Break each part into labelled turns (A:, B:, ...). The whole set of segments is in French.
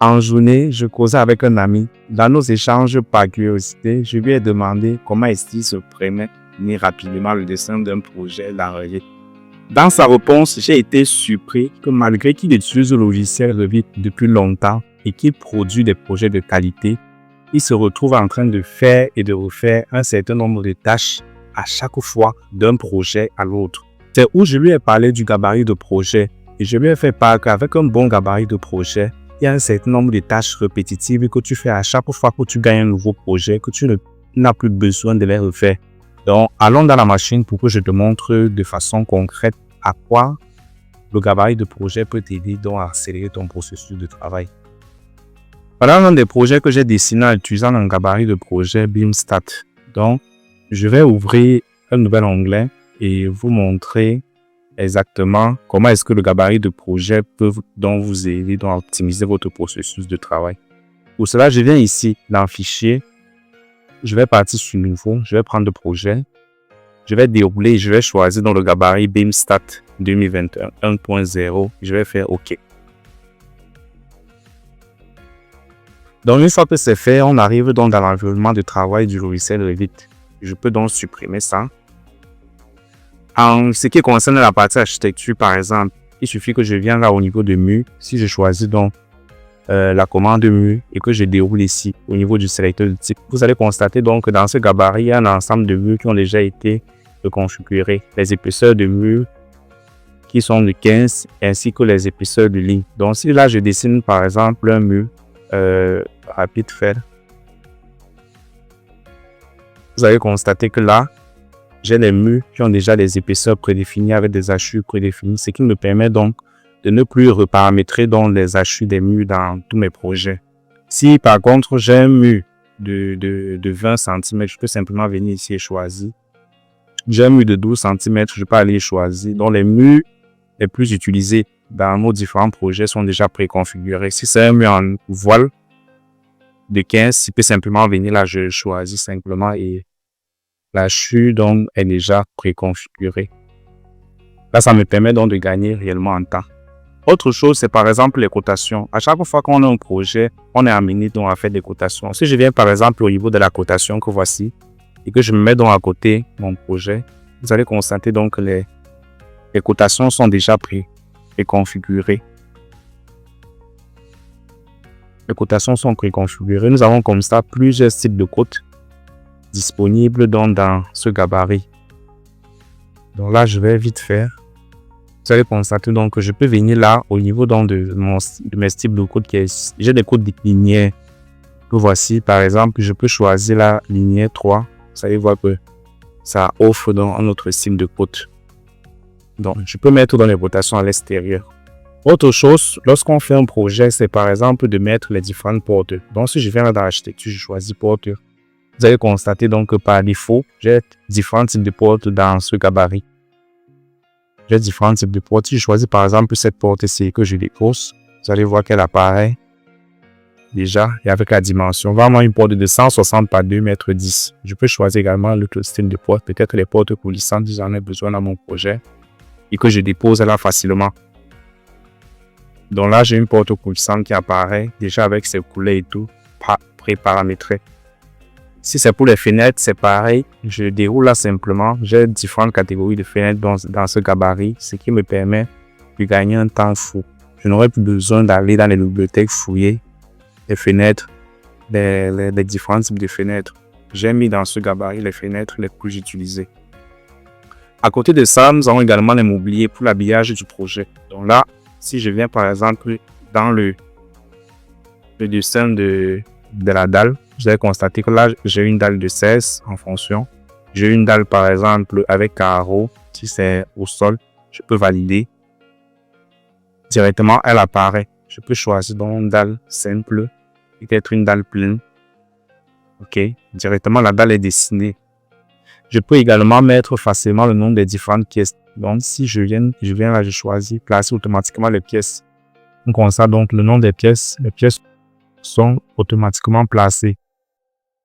A: En journée, je causais avec un ami. Dans nos échanges par curiosité, je lui ai demandé comment est-ce qu'il se prenait rapidement le dessin d'un projet d'enrayé. Dans sa réponse, j'ai été surpris que malgré qu'il utilise le logiciel Revit depuis longtemps et qu'il produit des projets de qualité, il se retrouve en train de faire et de refaire un certain nombre de tâches à chaque fois d'un projet à l'autre. C'est où je lui ai parlé du gabarit de projet et je lui ai fait part qu'avec un bon gabarit de projet, il y a un certain nombre de tâches répétitives que tu fais à chaque fois que tu gagnes un nouveau projet, que tu n'as plus besoin de les refaire. Donc, allons dans la machine pour que je te montre de façon concrète à quoi le gabarit de projet peut t'aider à accélérer ton processus de travail. Voilà l'un des projets que j'ai dessiné en utilisant un gabarit de projet BIMSTAT. Donc, je vais ouvrir un nouvel onglet et vous montrer exactement comment est-ce que le gabarit de projet peut donc vous aider à optimiser votre processus de travail. Pour cela, je viens ici dans Fichier. Je vais partir sur Nouveau. Je vais prendre le projet. Je vais dérouler et je vais choisir dans le gabarit BIMSTAT 2021 1.0. Je vais faire OK. Donc, une fois que c'est fait, on arrive donc dans l'environnement de travail du logiciel Revit. Je peux donc supprimer ça. En ce qui concerne la partie architecture, par exemple, il suffit que je vienne là au niveau de mur. Si je choisis donc la commande mur et que je déroule ici au niveau du sélecteur de type, vous allez constater donc que dans ce gabarit, il y a un ensemble de murs qui ont déjà été configurés. Les épaisseurs de murs qui sont de 15 ainsi que les épaisseurs de ligne. Donc si là je dessine par exemple un mur rapide fait, vous allez constater que là, j'ai les murs qui ont déjà des épaisseurs prédéfinies avec des hachures prédéfinies, ce qui me permet donc de ne plus reparamétrer les hachures des murs dans tous mes projets. Si par contre j'ai un mur de 20 cm, je peux simplement venir ici et choisir. J'ai un mur de 12 cm, je peux aller choisir. Donc les murs les plus utilisés dans nos différents projets sont déjà préconfigurés. Si c'est un mur en voile de 15, je peux simplement venir là, je choisis simplement et la hachure donc est déjà préconfigurée. Là, ça me permet donc de gagner réellement en temps. Autre chose, c'est par exemple les cotations. À chaque fois qu'on a un projet, on est amené donc à faire des cotations. Si je viens par exemple au niveau de la cotation que voici et que je me mets donc à côté mon projet, vous allez constater donc que les cotations sont déjà préconfigurées. Les cotations sont préconfigurées. Nous avons comme ça plusieurs types de cotes disponibles donc dans ce gabarit. Donc là, je vais vite faire. Vous allez constater donc que je peux venir là au niveau donc de mes types de codes. J'ai des codes linéaires. Que voici par exemple, je peux choisir la linéaire 3. Vous allez voir que ça offre donc un autre style de code. Donc, je peux mettre dans les rotations à l'extérieur. Autre chose, lorsqu'on fait un projet, c'est par exemple de mettre les différentes portes. Donc, si je viens là dans l'architecture, je choisis porte. Vous allez constater donc que par défaut, j'ai différents types de portes dans ce gabarit. J'ai différents types de portes. Si je choisis par exemple cette porte-ci que je dépose, vous allez voir qu'elle apparaît déjà et avec la dimension. Vraiment une porte de 160 par 2 mètres 10. Je peux choisir également l'autre style de porte, peut-être les portes coulissantes si j'en ai besoin dans mon projet et que je dépose là facilement. Donc là, j'ai une porte coulissante qui apparaît déjà avec ses couleurs et tout pré-paramétré. Si c'est pour les fenêtres, c'est pareil. Je déroule là simplement. J'ai différentes catégories de fenêtres dans ce gabarit, ce qui me permet de gagner un temps fou. Je n'aurai plus besoin d'aller dans les bibliothèques fouiller les fenêtres, les différents types de fenêtres. J'ai mis dans ce gabarit les fenêtres les plus utilisées. À côté de ça, nous avons également les mobiliers pour l'habillage du projet. Donc là, si je viens par exemple dans le dessin de la dalle, vous allez constater que là, j'ai une dalle de 16 en fonction. J'ai une dalle par exemple avec carreau. Si c'est au sol, je peux valider. Directement, elle apparaît. Je peux choisir donc une dalle simple, peut-être une dalle pleine. OK. Directement, la dalle est dessinée. Je peux également mettre facilement le nom des différentes pièces. Donc, si je viens là, je choisis placer automatiquement les pièces. On constate donc le nom des pièces. Les pièces sont automatiquement placées.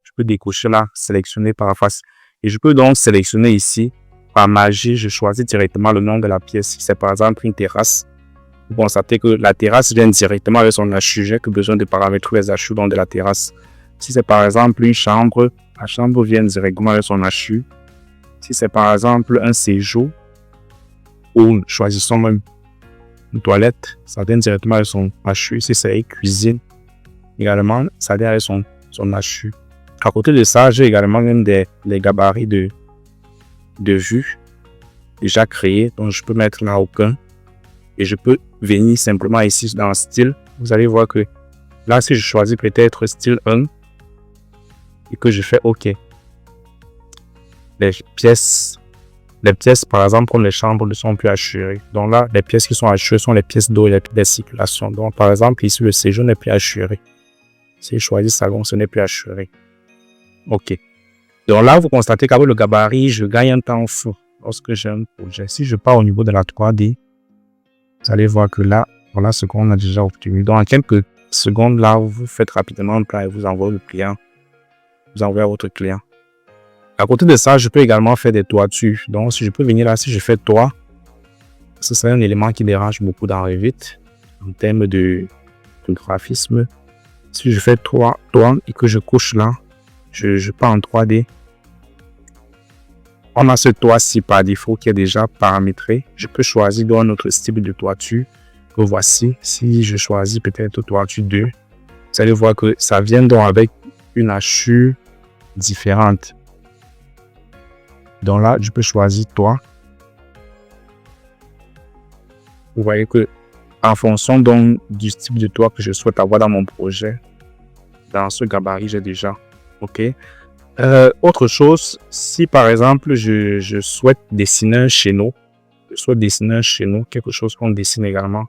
A: Je peux décocher là, sélectionner par face. Et je peux donc sélectionner ici, par magie, je choisis directement le nom de la pièce. Si c'est par exemple une terrasse, vous constatez que la terrasse vient directement avec son HU. J'ai que besoin de paramétrer les HU dans de la terrasse. Si c'est par exemple une chambre, la chambre vient directement avec son HU. Si c'est par exemple un séjour, ou choisissons même une toilette, ça vient directement avec son HU. Si c'est une cuisine, également, ça vient avec son HU. À côté de ça, j'ai également même les gabarits de vue déjà créés, donc je peux mettre là aucun. Et je peux venir simplement ici dans style. Vous allez voir que là, si je choisis peut-être style 1 et que je fais OK, les pièces, par exemple, comme les chambres ne sont plus assurées. Donc là, les pièces qui sont assurées sont les pièces d'eau et les pièces de circulation. Donc, par exemple, ici, le séjour n'est plus assuré. Si je choisis salon, ce n'est plus assuré. OK. Donc là, vous constatez qu'avec le gabarit, je gagne un temps fou lorsque j'ai un projet. Si je pars au niveau de la 3D, vous allez voir que là, voilà ce qu'on a déjà obtenu. Donc, en quelques secondes, là, vous faites rapidement un plan et vous envoyez le client. Vous envoyez à votre client. À côté de ça, je peux également faire des toitures. Donc, si je peux venir là, si je fais toit, ce serait un élément qui dérange beaucoup dans Revit en termes de graphisme. Si je fais toit et que je couche là, je pars en 3D. On a ce toit-ci par défaut qui est déjà paramétré. Je peux choisir dans un autre style de toiture que voici. Si je choisis peut-être toiture 2, vous allez voir que ça vient donc avec une hachure différente. Donc là, je peux choisir toit. Vous voyez que en fonction donc du type de toit que je souhaite avoir dans mon projet, dans ce gabarit, j'ai déjà. OK. Autre chose, si par exemple, je souhaite dessiner un chéneau, quelque chose qu'on dessine également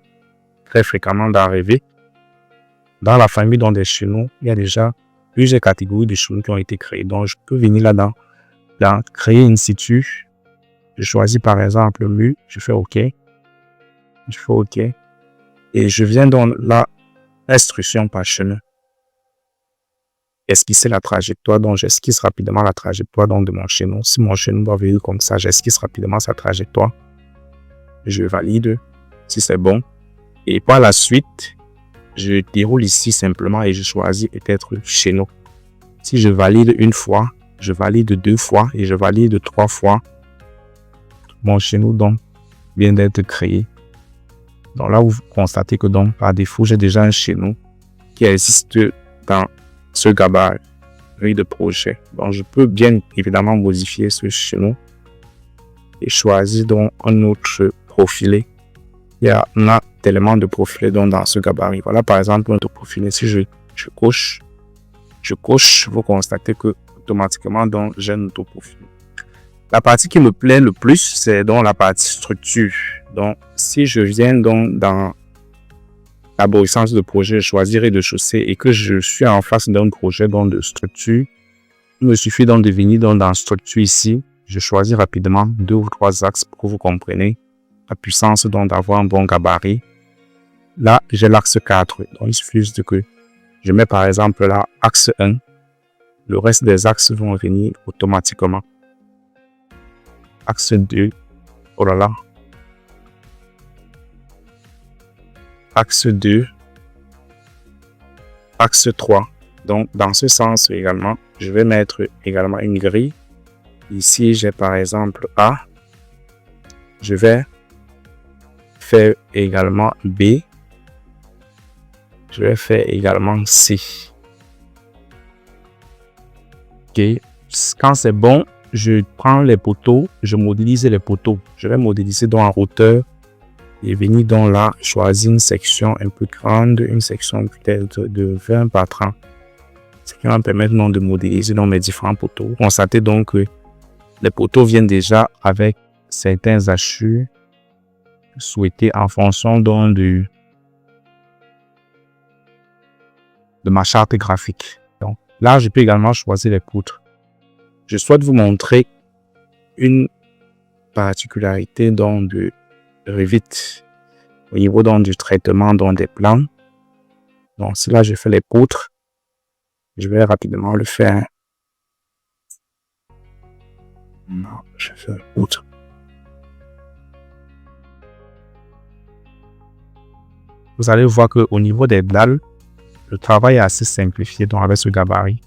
A: très fréquemment dans Revit. Dans la famille dans des chéneaux, il y a déjà plusieurs catégories de chéneaux qui ont été créés. Donc, je peux venir là-dedans, créer in situ. Je choisis par exemple le mur, je fais OK. Et je viens dans la instruction par chenot. Esquisser la trajectoire, donc j'esquisse rapidement la trajectoire donc de mon chéneau. Si mon chéneau doit venir comme ça, j'esquisse rapidement sa trajectoire. Je valide si c'est bon. Et par la suite, je déroule ici simplement et je choisis peut-être chéneau. Si je valide une fois, je valide 2 fois et je valide 3 fois, mon chéneau donc vient d'être créé. Donc là, vous constatez que donc par défaut, j'ai déjà un chéneau qui existe dans ce gabarit de projet. Donc, je peux bien évidemment modifier ce chéneau et choisir donc un autre profilé. Il y en a tellement de profilés donc dans ce gabarit. Voilà par exemple un autre profilé. Si je coche, vous constatez que automatiquement donc j'ai un autre profil. La partie qui me plaît le plus, c'est donc la partie structure. Donc, si je viens donc dans l'arborescence de projet, choisir rez-de-chaussée et que je suis en face d'un projet donc de structure, il me suffit donc de venir donc dans structure ici. Je choisis rapidement 2 ou 3 axes pour que vous compreniez la puissance donc d'avoir un bon gabarit. Là, j'ai l'axe 4. Donc, il suffit juste que je mets par exemple là axe 1. Le reste des axes vont venir automatiquement. Axe 2. Oh là là. Axe 2. Axe 3. Donc, dans ce sens également, je vais mettre également une grille. Ici, j'ai par exemple A. Je vais faire également B. Je vais faire également C. OK. Quand c'est bon, je prends les poteaux, je modélise les poteaux. Je vais modéliser dans en hauteur et venir dans là, choisir une section un peu grande, une section peut-être de 20 par 30. Ce qui va me permettre de modéliser dans mes différents poteaux. Vous constatez donc que les poteaux viennent déjà avec certains hachures souhaités en fonction donc de ma charte graphique. Donc là, je peux également choisir les poutres. Je souhaite vous montrer une particularité donc de Revit au niveau donc du traitement donc des plans. Donc si là je fais les poutres, je vais rapidement le faire. Non, je fais les poutres. vous allez voir qu'au niveau des dalles, le travail est assez simplifié donc avec ce gabarit.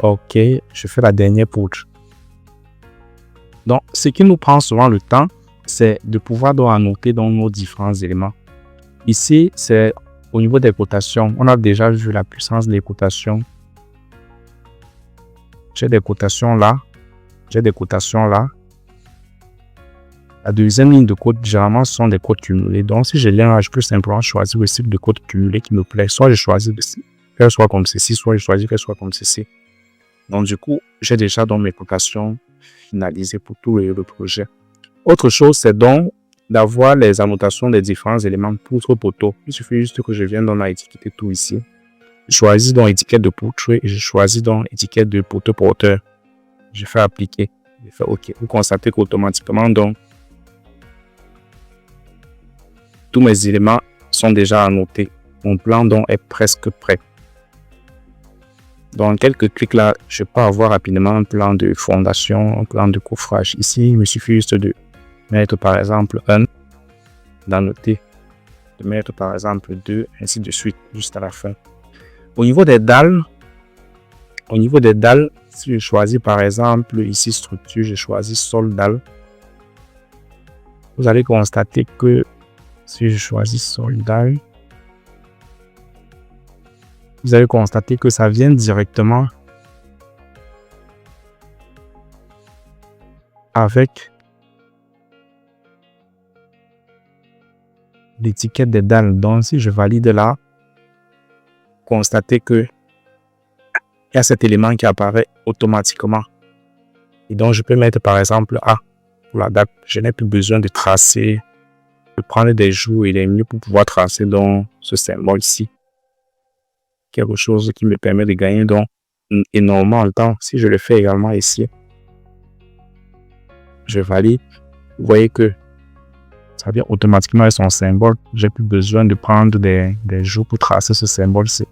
A: Ok, je fais la dernière poutre. Donc, ce qui nous prend souvent le temps, c'est de pouvoir donc annoter dans nos différents éléments. Ici, c'est au niveau des cotations. On a déjà vu la puissance des cotations. J'ai des cotations là. J'ai des cotations là. La deuxième ligne de code, généralement, ce sont des codes cumulés. Donc, si j'ai l'un, je peux simplement choisir le type de code cumulé qui me plaît. Soit je choisis qu'elle soit comme ceci, soit je choisis qu'elle soit comme ceci. Donc, du coup, j'ai déjà dans mes cotations finalisées pour tout le projet. Autre chose, c'est donc d'avoir les annotations des différents éléments poutre poteau. Il suffit juste que je vienne dans l'étiquette tout ici. Je choisis donc étiquette de poutre et je choisis donc étiquette de poteau porteur. Je fais appliquer. Je fais OK. Vous constatez qu'automatiquement, donc, tous mes éléments sont déjà annotés. Mon plan donc est presque prêt. Dans quelques clics là, je peux avoir rapidement un plan de fondation, un plan de coffrage. Ici, il me suffit juste de mettre par exemple 1, d'annoter, de mettre par exemple 2, ainsi de suite, jusqu'à la fin. Au niveau des dalles, si je choisis par exemple ici structure, je choisis sol dalle. Vous allez constater que si je choisis sol dalle, vous allez constater que ça vient directement avec l'étiquette des dalles. Donc, si je valide là, constatez que il y a cet élément qui apparaît automatiquement. Et donc, je peux mettre par exemple A pour la date. Je n'ai plus besoin de tracer, de prendre des jours et des minutes pour pouvoir tracer dans ce symbole ici. Quelque chose qui me permet de gagner donc énormément en temps. Si je le fais également ici, je valide. Vous voyez que ça vient automatiquement avec son symbole. J'ai plus besoin de prendre des jours pour tracer ce symbole-ci.